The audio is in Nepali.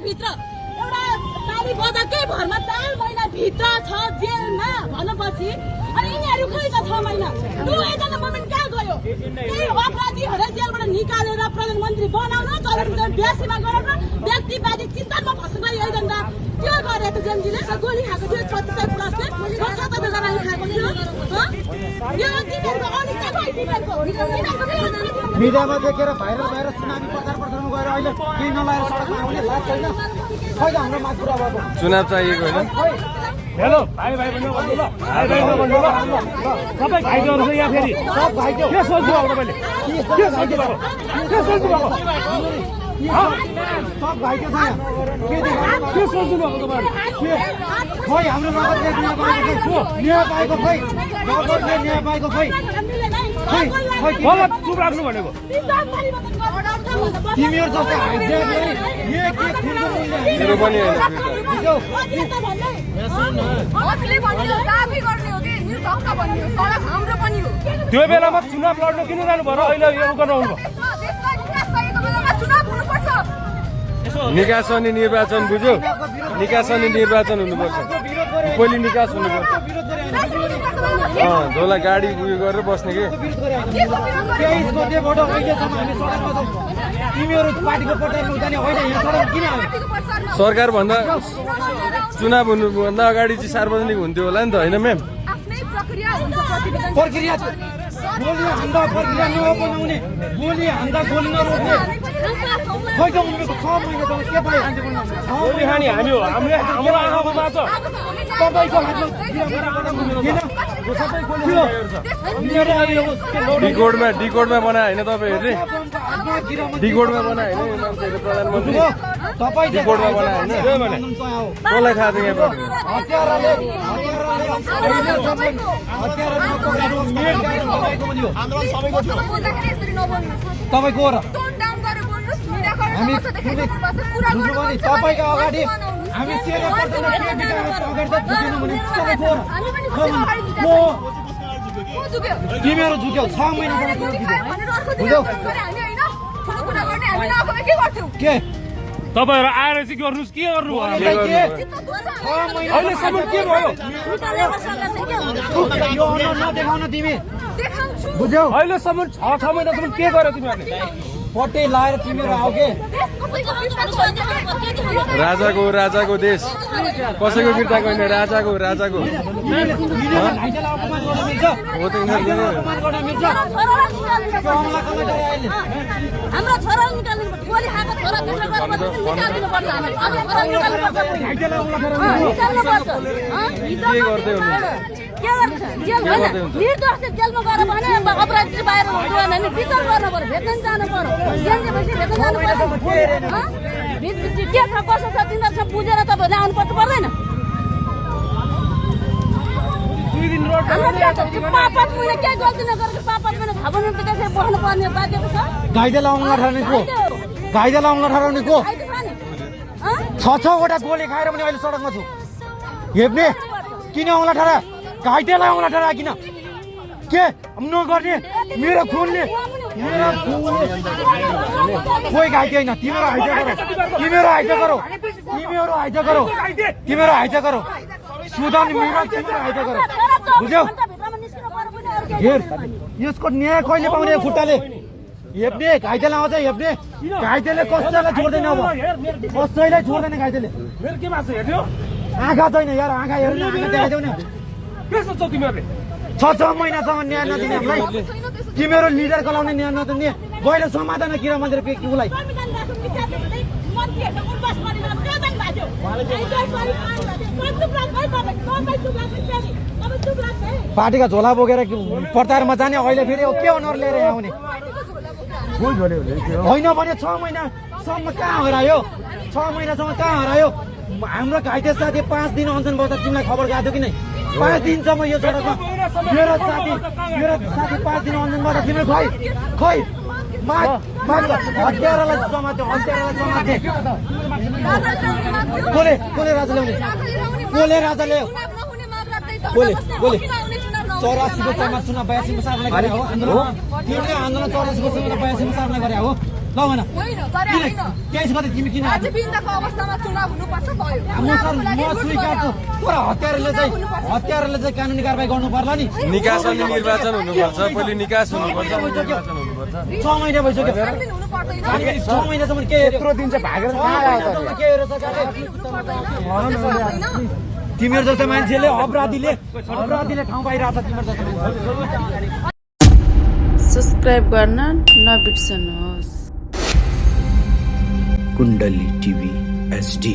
भित्र एउटा ताली बजाकै भरमा 4 महिना भित्र छ जेलमा भनेपछि अनि यिनीहरू खै त 6 महिना दुवैजना मोमेन्ट कहाँ गयो त्यही अपराधीहरूलाई जेलबाट निकालेर प्रधानमन्त्री बनाउन तर ब्यासीमा गराउन व्यक्तिवादी चिन्तनमा फस्नु यही त्यो गरेको जेएमजीले गोली खाएको थियो 36 प्लसले 17 जनाले खाएको थियो यो तिनीहरूको अनिष्ट भयो तिनीहरूको मिडियामा देखेर भाइरल चुनावी प्रचार प्रसारमा गएर अहिले केही नलाएर सडकमा आउने लाज छैन खै त हाम्रो माग पुरा भएको चुनाव चाहिएको होइन हेलो भाइ भन्नु ल भाइ भन्नु ल सबै भाइ गर्नु यहाँ फेरि सब भाइ के सोच्नु अब तपाईले के सोच्नु भएको के सोच्नु भएको सब भाइ के छ के सोच्नु भएको तपाईले खै हाम्रो नगरले न्याय पाएको खै नगरले न्याय पाएको खै मलाई चुप राख्नु भनेको तिमीहरू जस्तो हाइज्याकले के खुनको मूल्य मेरो पनि होइन त्यो बेलामा चुनाव लड्न किन जानु भयो र अहिले यो गर्न आउनु निकास अनि निर्वाचन बुझ्यो निकास अनि निर्वाचन हुनुपर्छ पहिले निकास हुनुपर्छ झोला गाडी उयो गरेर बस्ने कि तिमीहरू पार्टीको प्रचारमा जाने होइन यहाँ सडक किन आयो सरकार भन्दा चुनाव हुनुभन्दा अगाडि चाहिँ सार्वजनिक हुन्थ्यो होला नि त होइन म्याम प्रक्रिया गोली हान्दा प्रक्रिया नअपनाउने गोली हान्दा गोली नरोक्ने खै त उनीहरूको 6 महिनासम्म के पायो गोली खाने हामी हो हाम्रो आँखामा छ तपाईँको हातमा डिकोडमा बनायो होइन तपाईँहरूले डिकोडमा बनायो होइन मान्छेहरूले प्रधानमन्त्री तपाईँ डिकोडमा बनायो होइन कसलाई थाहा थियो तपाईँको हो र हामी तपाईँको अगाडि हामी तिमीहरू झुक्यौ 6 महिनासम्म के तपाईहरु आएर चाहिँ गर्नुस् के गर्नु अहिलेसम्म के भयो नदेखाउन तिमी बुझ्यौ अहिलेसम्म 6 महिनासम्म के गर्यो तिमीहरूले पट्टै लाएर तिमीहरू आऊ के राजाको देश कसैको बिर्ताको होइन राजाको हाम्रो छोरा निकाल्नु गोली खाएको छोरा निकाल्नु पर्छ के गर्छ निर्दोष जेलमा गएर भने अपराधी बाहिर हुँदैन नि विचार गर्नु पर्यो भेट्न जानु पर्यो जेलपछि भेट्न जानु पर्यो के छ कसो छ तिनीहरू सब बुझेर तपाईँहरूले आउनुपर्छ पर्दैन पाँच महिना के गल्ती नगरेको 5 महिना थाहा भन्नु त त्यसरी बस्नु पर्ने बाध्यता छ घाइतेलाई औँला ठहराउने को 6-6 वटा गोली खाएर पनि अहिले सडकमा छु हेप्ने किन औँला ठहरा घाइतेलाई औँला ठहरा किन के नगर्ने मेरो खुनले कोही घाइते होइन तिमीहरू हाइजा गरौ सुधार्ने मेरो तिमीहरू हाइजा गरौ बुझ्यौ हेर यसको न्याय कहिले पाउने खुट्टाले हेप्ने घाइतेलाई आउँछ हेप्ने घाइतेले कसैलाई छोड्दैन अब कसैलाई छोड्दैन घाइतेले आँखा छैन यार आँखा हेर्नु आँखा देखाइदेऊ न के सोच्छौ तिमीहरूले 6 महिनासम्म न्याय नदिने हामीलाई तिमीहरू लिडर गलाउने न्याय नदिने गएर समाधान किरा मन्दिर उसलाई पार्टीका झोला बोकेर प्रचारमा जाने अहिले फेरि के अनुहार लिएर आउने होइन भने 6 महिनासम्म कहाँ हरायो 6 महिनासम्म कहाँ हरायो हाम्रो घाइते साथी 5 दिन अनसन बस्दा तिमीलाई खबर गएको कि नै 5 दिनसम्म यो सडकमा मेरो साथी 5 दिन अनसन बस्दा तिमीले खै हत्यारालाई समात्यो कसले राजा ल्याउने कसले 84 को चुनाव 82 सालमा गरे हो आन्दोलन 84 को चुनाव 82 सालमा गरे हो ल भन होइन गरे होइन केही छ तिमी किन आज बिन्दको अवस्थामा चुनाव हुनुपर्छ भयो म सर म स्वीकार्छु तर हत्याराले चाहिँ कानुनी कारबाही गर्नु पर्ला नि निकास अनि निर्वाचन हुनुपर्छ पहिले निकास हुनुपर्छ अनि निर्वाचन हुनुपर्छ 6 महिना भइसक्यो छानबिन हुनु पर्दैन 6 महिनासम्म के यत्रो दिन चाहिँ भागेर कहाँ आयो त के हेरेछ तिमीहरू जस्तो मान्छेले अपराधीले ठाउँ पाइरहेछ तिमीहरू जस्तो मान्छे सब्सक्राइब गर्न नबिर्सनुहोस्। कुण्डली टिभी HD